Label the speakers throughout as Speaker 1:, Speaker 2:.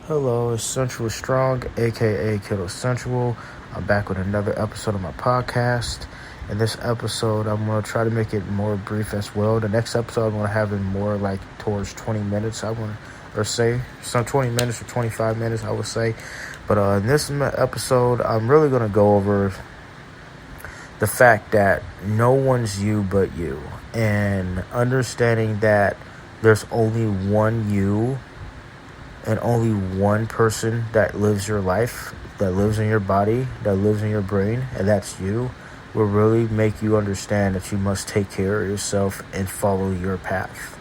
Speaker 1: Hello, it's Central Strong, aka Kiddo Central. I'm back with another episode of my podcast. In this episode, I'm going to try to make it more brief as well. The next episode, I'm going to have it more like towards 20 minutes, or say some 20 minutes or 25 minutes, I would say. But in this episode, I'm really going to go over the fact that no one's you but you, and understanding that there's only one you and only one person that lives your life, that lives in your body, that lives in your brain, and that's you, will really make you understand that you must take care of yourself and follow your path.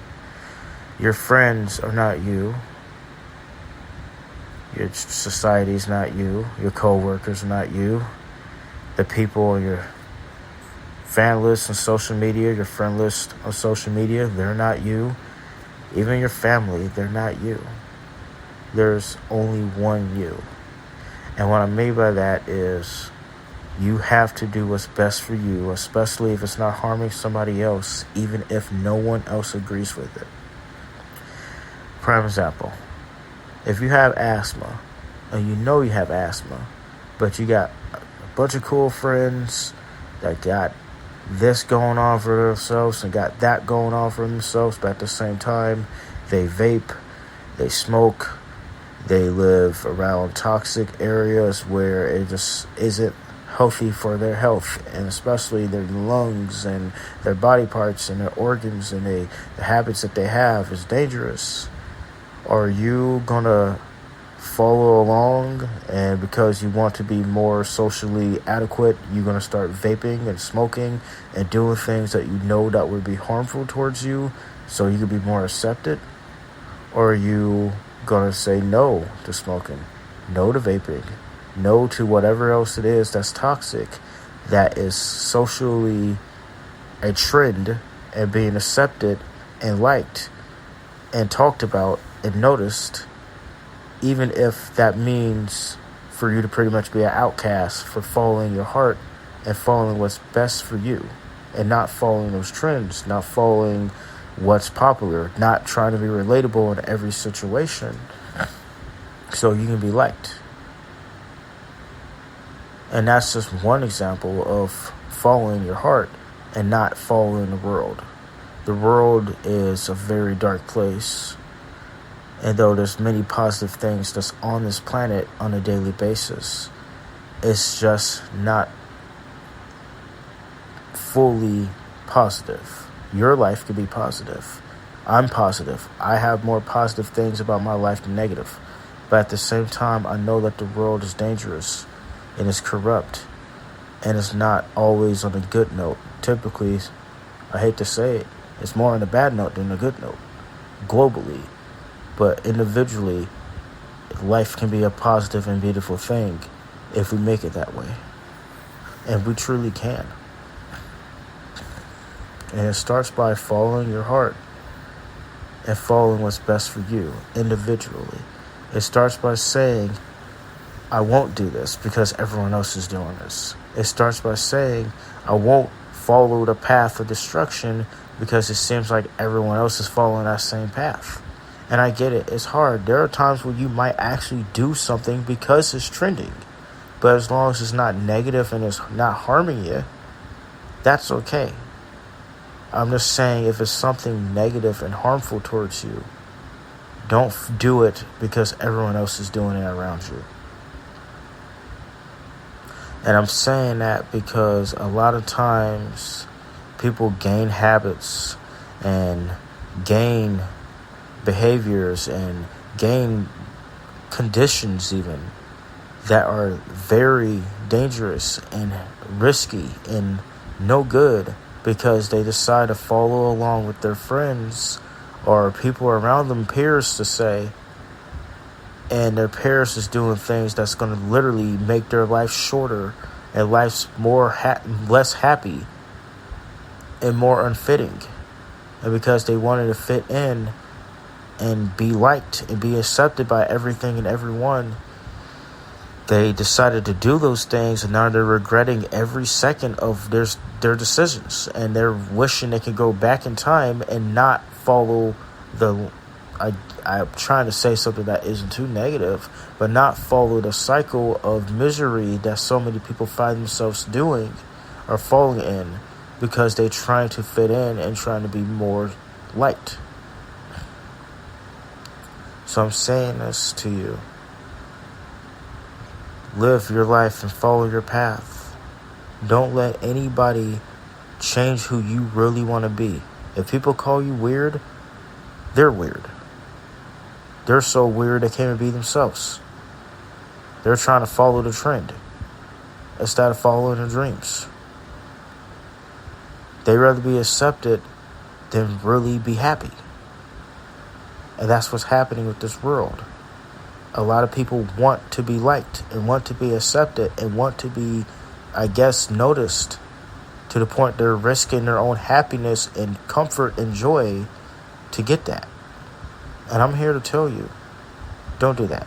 Speaker 1: Your friends are not you. Your society is not you. Your co-workers are not you. The people on your fan list on social media, your friend list on social media, they're not you. Even your family, they're not you. There's only one you. And what I mean by that is you have to do what's best for you, especially if it's not harming somebody else, even if no one else agrees with it. Prime example, if you have asthma, and you know you have asthma, but you got a bunch of cool friends that got this going on for themselves and got that going on for themselves, but at the same time, they vape, they smoke, they live around toxic areas where it just isn't healthy for their health, and especially their lungs and their body parts and their organs, and the habits that they have is dangerous. Are you gonna follow along, and because you want to be more socially adequate, you're gonna start vaping and smoking and doing things that you know that would be harmful towards you so you could be more accepted? Or are you gonna say no to smoking, no to vaping, no to whatever else it is that's toxic, that is socially a trend and being accepted and liked and talked about and noticed, even if that means for you to pretty much be an outcast for following your heart and following what's best for you and not following those trends, not following what's popular, not trying to be relatable in every situation so you can be liked. And that's just one example of following your heart and not following the world. The world is a very dark place, and though there's many positive things that's on this planet on a daily basis, it's just not fully positive. Your life could be positive. I'm positive. I have more positive things about my life than negative. But at the same time, I know that the world is dangerous and it's corrupt and it's not always on a good note. Typically, I hate to say it, it's more on a bad note than a good note, globally. But individually, life can be a positive and beautiful thing if we make it that way. And we truly can. And it starts by following your heart and following what's best for you individually. It starts by saying, I won't do this because everyone else is doing this. It starts by saying, I won't follow the path of destruction because it seems like everyone else is following that same path. And I get it. It's hard. There are times where you might actually do something because it's trending. But as long as it's not negative and it's not harming you, that's okay. I'm just saying, if it's something negative and harmful towards you, don't do it because everyone else is doing it around you. And I'm saying that because a lot of times people gain habits and gain behaviors and gain conditions even that are very dangerous and risky and no good, because they decide to follow along with their friends or people around them, peers to say, and their peers is doing things that's going to literally make their life shorter and life's less happy and more unfitting. And because they wanted to fit in and be liked and be accepted by everything and everyone, they decided to do those things, and now they're regretting every second of their decisions, and they're wishing they could go back in time and not follow the I'm trying to say something that isn't too negative, but not follow the cycle of misery that so many people find themselves doing or falling in because they're trying to fit in and trying to be more liked. So I'm saying this to you. Live your life and follow your path. Don't let anybody change who you really want to be. If people call you weird, they're weird. They're so weird they can't even be themselves. They're trying to follow the trend instead of following their dreams. They'd rather be accepted than really be happy. And that's what's happening with this world. A lot of people want to be liked and want to be accepted and want to be, noticed to the point they're risking their own happiness and comfort and joy to get that. And I'm here to tell you, don't do that.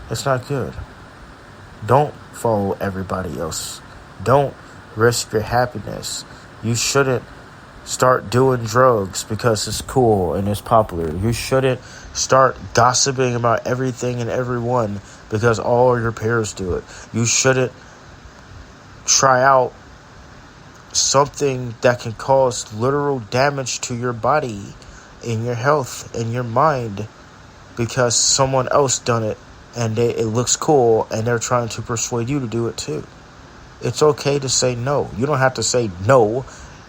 Speaker 1: It's not good. Don't follow everybody else. Don't risk your happiness. You shouldn't start doing drugs because it's cool and it's popular. You shouldn't start gossiping about everything and everyone because all your peers do it. You shouldn't try out something that can cause literal damage to your body and your health and your mind because someone else done it and it looks cool and they're trying to persuade you to do it too. It's okay to say no. You don't have to say no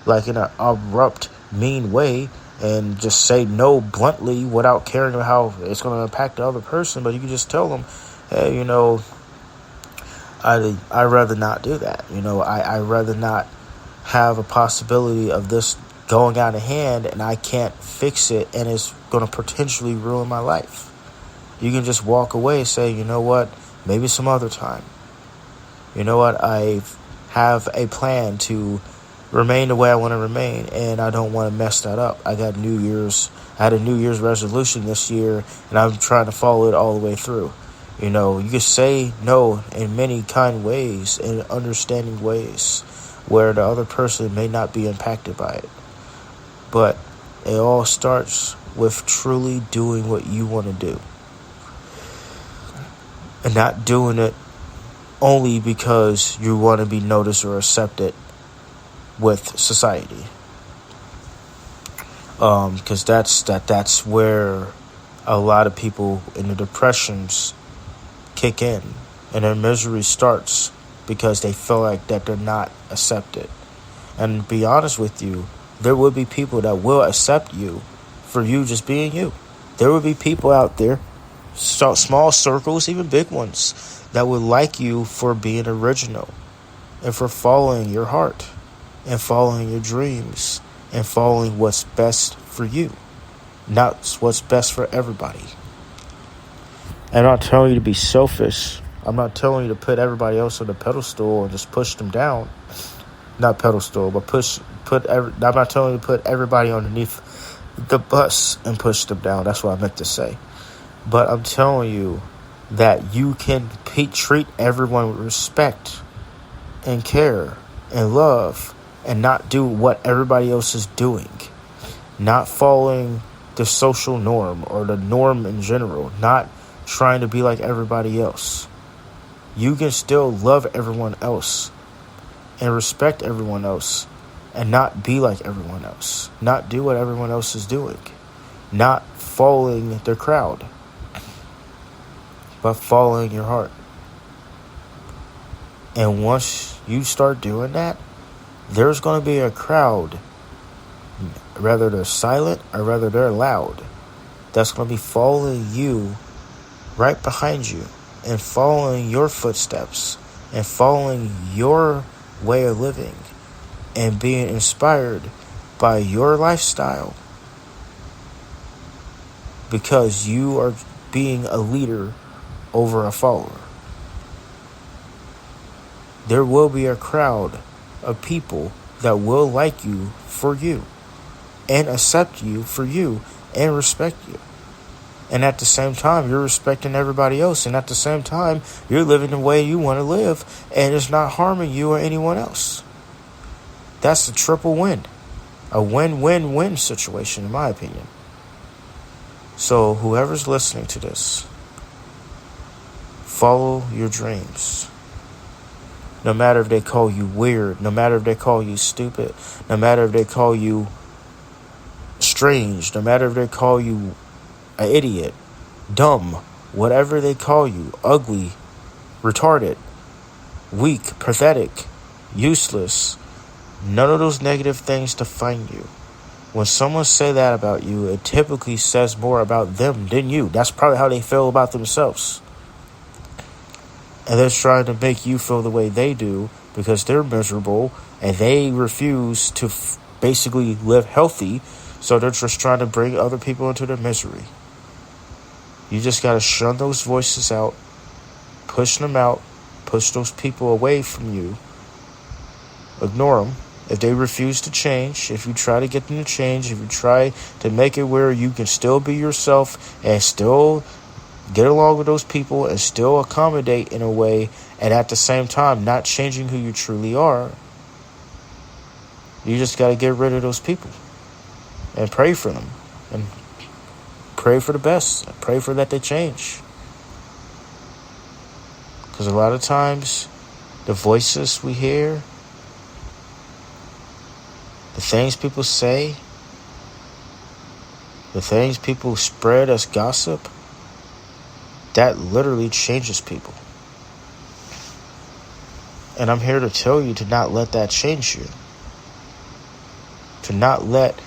Speaker 1: like in an abrupt, mean way and just say no bluntly without caring how it's going to impact the other person. But you can just tell them, hey, I'd rather not do that. I'd rather not have a possibility of this going out of hand and I can't fix it and it's going to potentially ruin my life. You can just walk away and say, you know what, maybe some other time. You know what, I have a plan to remain the way I want to remain and I don't want to mess that up. I had a New Year's resolution this year and I'm trying to follow it all the way through. You can say no in many kind ways and understanding ways where the other person may not be impacted by it. But it all starts with truly doing what you want to do. And not doing it only because you want to be noticed or accepted with society. Because that's where a lot of people in the depressions kick in. And their misery starts because they feel like that they're not accepted. And to be honest with you, there will be people that will accept you for you just being you. There will be people out there, small circles, even big ones, that would like you for being original and for following your heart and following your dreams and following what's best for you, not what's best for everybody. I'm not telling you to be selfish. I'm not telling you to put everybody else on the pedestal and just push them down. Not pedestal, but I'm not telling you to put everybody underneath the bus and push them down. That's what I meant to say. But I'm telling you that you can treat everyone with respect and care and love and not do what everybody else is doing. Not following the social norm or the norm in general. Not trying to be like everybody else. You can still love everyone else and respect everyone else and not be like everyone else. Not do what everyone else is doing. Not following their crowd, but following your heart. And once you start doing that, there's going to be a crowd, whether they're silent or whether they're loud, that's going to be following you right behind you and following your footsteps and following your way of living and being inspired by your lifestyle because you are being a leader over a follower. There will be a crowd of people that will like you for you and accept you for you and respect you. And at the same time, you're respecting everybody else. And at the same time, you're living the way you want to live. And it's not harming you or anyone else. That's a triple win. A win-win-win situation, in my opinion. So whoever's listening to this, follow your dreams. No matter if they call you weird, no matter if they call you stupid, no matter if they call you strange, no matter if they call you an idiot, dumb, whatever they call you, ugly, retarded, weak, pathetic, useless, none of those negative things define you. When someone say that about you, it typically says more about them than you. That's probably how they feel about themselves. And they're trying to make you feel the way they do because they're miserable and they refuse to basically live healthy. So they're just trying to bring other people into their misery. You just got to shun those voices out, push them out, push those people away from you. Ignore them. If they refuse to change, if you try to get them to change, if you try to make it where you can still be yourself and still get along with those people and still accommodate in a way, and at the same time not changing who you truly are, you just got to get rid of those people and pray for them and pray for the best. Pray for that they change. Because a lot of times the voices we hear, the things people say, the things people spread as gossip, that literally changes people. And I'm here to tell you to not let that change you. To not let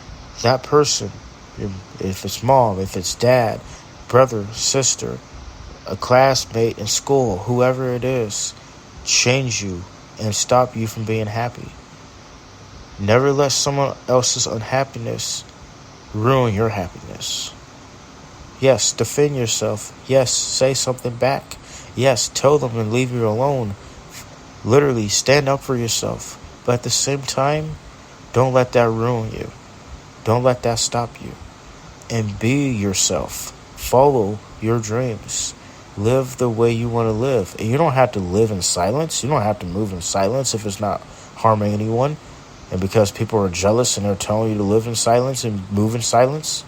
Speaker 1: that person, if it's mom, if it's dad, brother, sister, a classmate in school, whoever it is, change you and stop you from being happy. Never let someone else's unhappiness ruin your happiness. Yes, defend yourself. Yes, say something back. Yes, tell them and leave you alone. Literally, stand up for yourself. But at the same time, don't let that ruin you. Don't let that stop you. And be yourself. Follow your dreams. Live the way you want to live. And you don't have to live in silence. You don't have to move in silence if it's not harming anyone. And because people are jealous and they're telling you to live in silence and move in silence,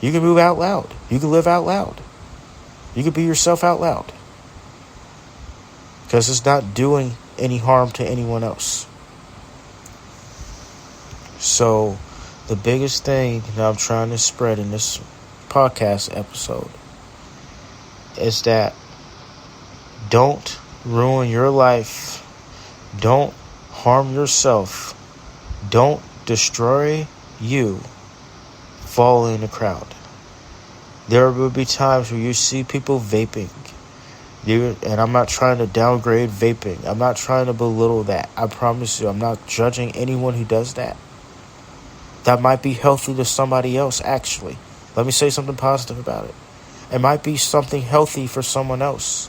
Speaker 1: you can move out loud. You can live out loud. You can be yourself out loud. Because it's not doing any harm to anyone else. So, the biggest thing that I'm trying to spread in this podcast episode is that don't ruin your life. Don't harm yourself. Don't destroy you following the crowd. There will be times where you see people vaping. And I'm not trying to downgrade vaping. I'm not trying to belittle that. I promise you, I'm not judging anyone who does that. That might be healthy to somebody else, actually. Let me say something positive about it. It might be something healthy for someone else.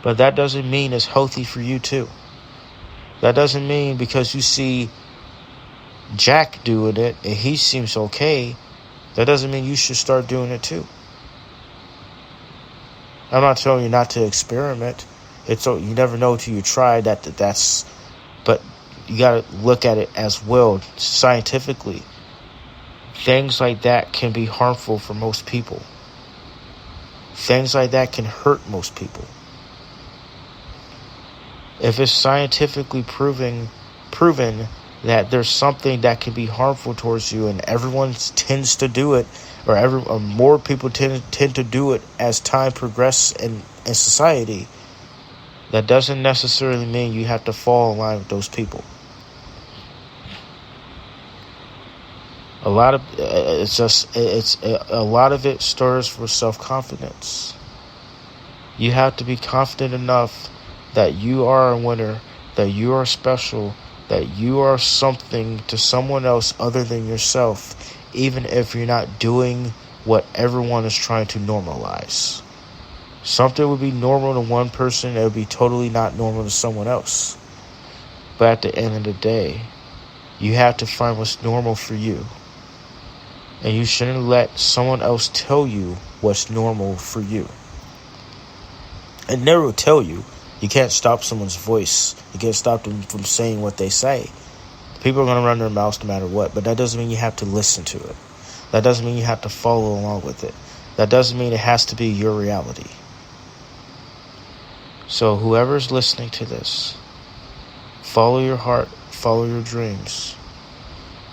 Speaker 1: But that doesn't mean it's healthy for you too. That doesn't mean because you see Jack doing it and he seems okay, that doesn't mean you should start doing it too. I'm not telling you not to experiment. You never know till you try that's, but you got to look at it as well scientifically. Things like that can be harmful for most people. Things like that can hurt most people. If it's scientifically proven that there's something that can be harmful towards you and everyone tends to do it, or more people tend to do it as time progresses in society, that doesn't necessarily mean you have to fall in line with those people. A lot of a lot of it stirs for self-confidence. You have to be confident enough that you are a winner, that you are special, that you are something to someone else other than yourself, even if you're not doing what everyone is trying to normalize. Something would be normal to one person, it would be totally not normal to someone else. But at the end of the day, you have to find what's normal for you. And you shouldn't let someone else tell you what's normal for you. And never will tell you. You can't stop someone's voice. You can't stop them from saying what they say. People are going to run their mouths no matter what. But that doesn't mean you have to listen to it. That doesn't mean you have to follow along with it. That doesn't mean it has to be your reality. So whoever's listening to this, follow your heart, follow your dreams.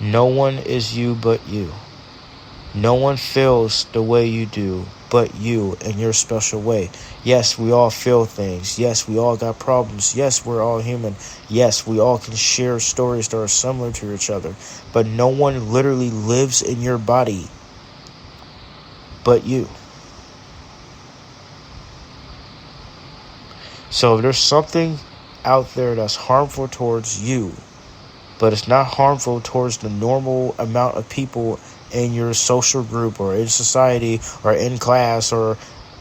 Speaker 1: No one is you but you. No one feels the way you do but you in your special way. Yes, we all feel things. Yes, we all got problems. Yes, we're all human. Yes, we all can share stories that are similar to each other. But no one literally lives in your body but you. So if there's something out there that's harmful towards you, but it's not harmful towards the normal amount of people in your social group or in society or in class or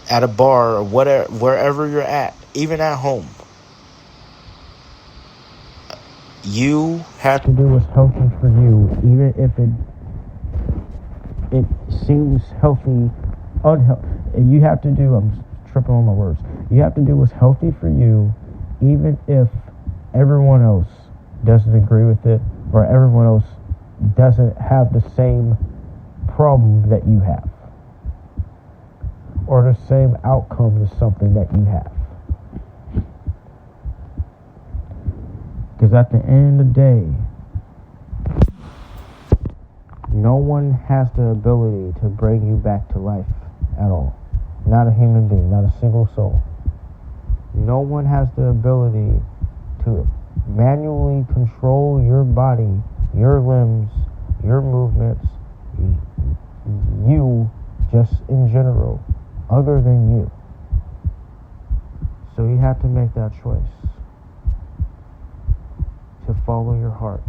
Speaker 1: at a bar or whatever, wherever you're at, even at home, you have to do what's healthy for you, even if it seems healthy, unhealthy. You have to do, I'm tripping on my words. You have to do what's healthy for you, even if everyone else doesn't agree with it or everyone else doesn't have the same problem that you have or the same outcome to something that you have. Because at the end of the day, no one has the ability to bring you back to life at all. Not a human being, not a single soul. No one has the ability to manually control your body, your limbs, your movements, you just in general, other than you. So you have to make that choice to follow your heart,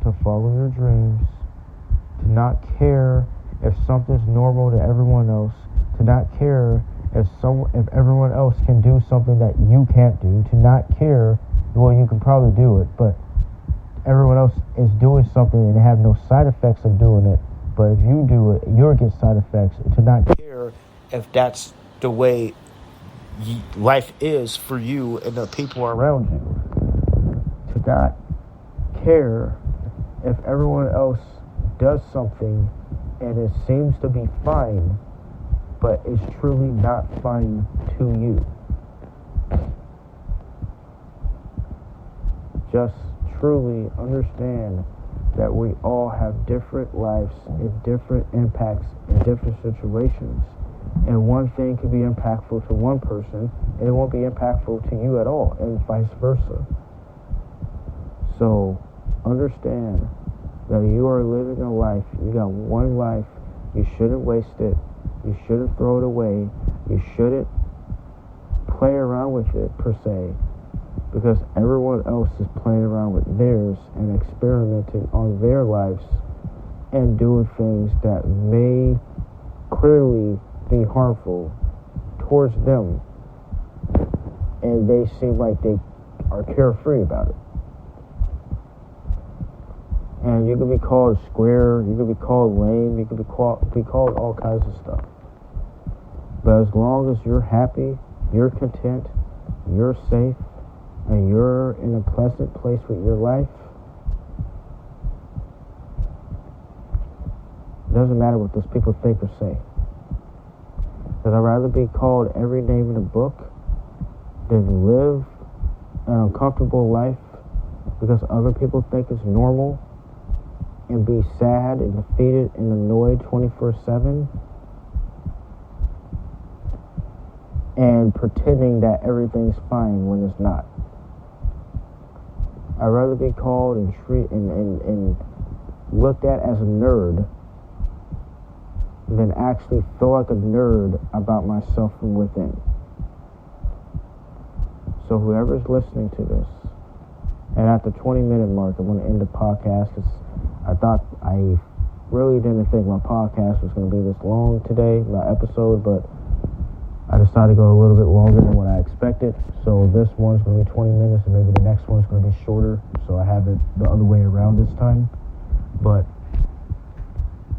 Speaker 1: to follow your dreams, to not care if something's normal to everyone else, to not care if everyone else can do something that you can't do, to not care, well, you can probably do it, but everyone else is doing something and they have no side effects of doing it, but if you do it, you'll get side effects, to not care if that's the way life is for you and the people around you, to not care if everyone else does something and it seems to be fine, but it's truly not fine to you. Just truly understand that we all have different lives and different impacts in different situations. And one thing can be impactful to one person and it won't be impactful to you at all, and vice versa. So understand that you are living a life. You got one life. You shouldn't waste it. You shouldn't throw it away. You shouldn't play around with it, per se, because everyone else is playing around with theirs and experimenting on their lives and doing things that may clearly be harmful towards them, and they seem like they are carefree about it. And you can be called square, you can be called lame, you can be called all kinds of stuff. But as long as you're happy, you're content, you're safe, and you're in a pleasant place with your life, it doesn't matter what those people think or say. Because I'd rather be called every name in the book than live an uncomfortable life because other people think it's normal and be sad and defeated and annoyed 24/7 and pretending that everything's fine when it's not. I'd rather be called and treated and looked at as a nerd than actually feel like a nerd about myself from within. So whoever's listening to this, and at the 20-minute mark, I'm going to end the podcast. I really didn't think my podcast was going to be this long today, my episode, but I decided to go a little bit longer than what I expected. So this one's going to be 20 minutes, and maybe the next one's going to be shorter. So I have it the other way around this time. But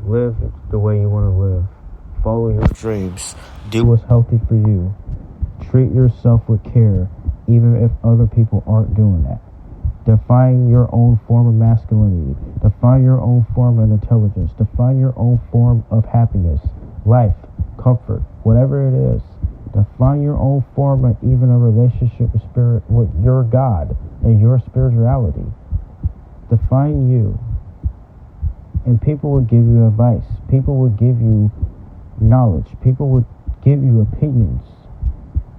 Speaker 1: live the way you want to live. Follow your dreams. Do what's healthy for you. Treat yourself with care, even if other people aren't doing that. Define your own form of masculinity. Define your own form of intelligence. Define your own form of happiness. life, comfort, whatever it is. Define your own form and even a relationship with your God and your spirituality. Define you. And people will give you advice. People will give you knowledge. People will give you opinions.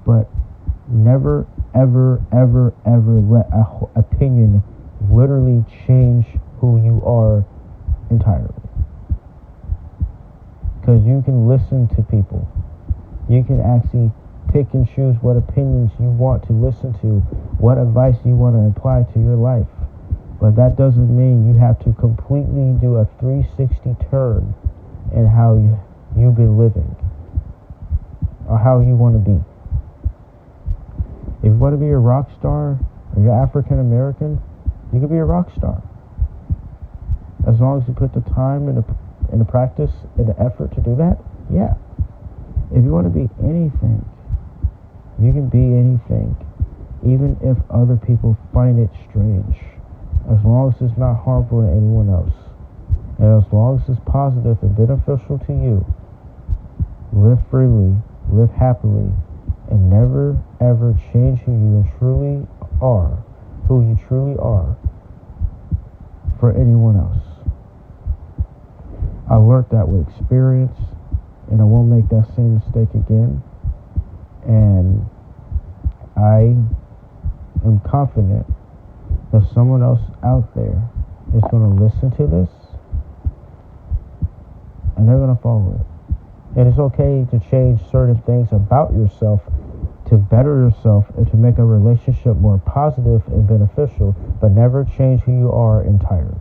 Speaker 1: But never, ever, ever, ever let an opinion literally change who you are entirely. Because you can listen to people. You can actually pick and choose what opinions you want to listen to, what advice you want to apply to your life. But that doesn't mean you have to completely do a 360 turn in how you've been living or how you want to be. If you want to be a rock star or you're African American, you can be a rock star. As long as you put the time and the practice and the effort to do that, yeah. If you want to be anything, you can be anything, even if other people find it strange. As long as it's not harmful to anyone else. And as long as it's positive and beneficial to you, live freely, live happily, and never ever change who you truly are for anyone else. I learned that with experience, and I won't make that same mistake again. And I am confident that someone else out there is going to listen to this and they're going to follow it. And it's okay to change certain things about yourself to better yourself and to make a relationship more positive and beneficial, but never change who you are entirely.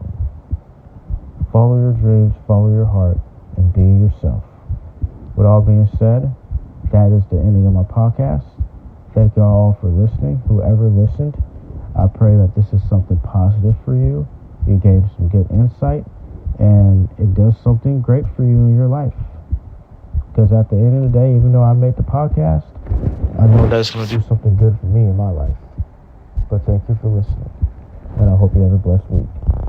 Speaker 1: Follow your dreams, follow your heart, and be yourself. With all being said, that is the ending of my podcast. Thank you all for listening. Whoever listened, I pray that this is something positive for you. You gained some good insight, and it does something great for you in your life. Because at the end of the day, even though I made the podcast, I know that's going to do something good for me in my life. But thank you for listening, and I hope you have a blessed week.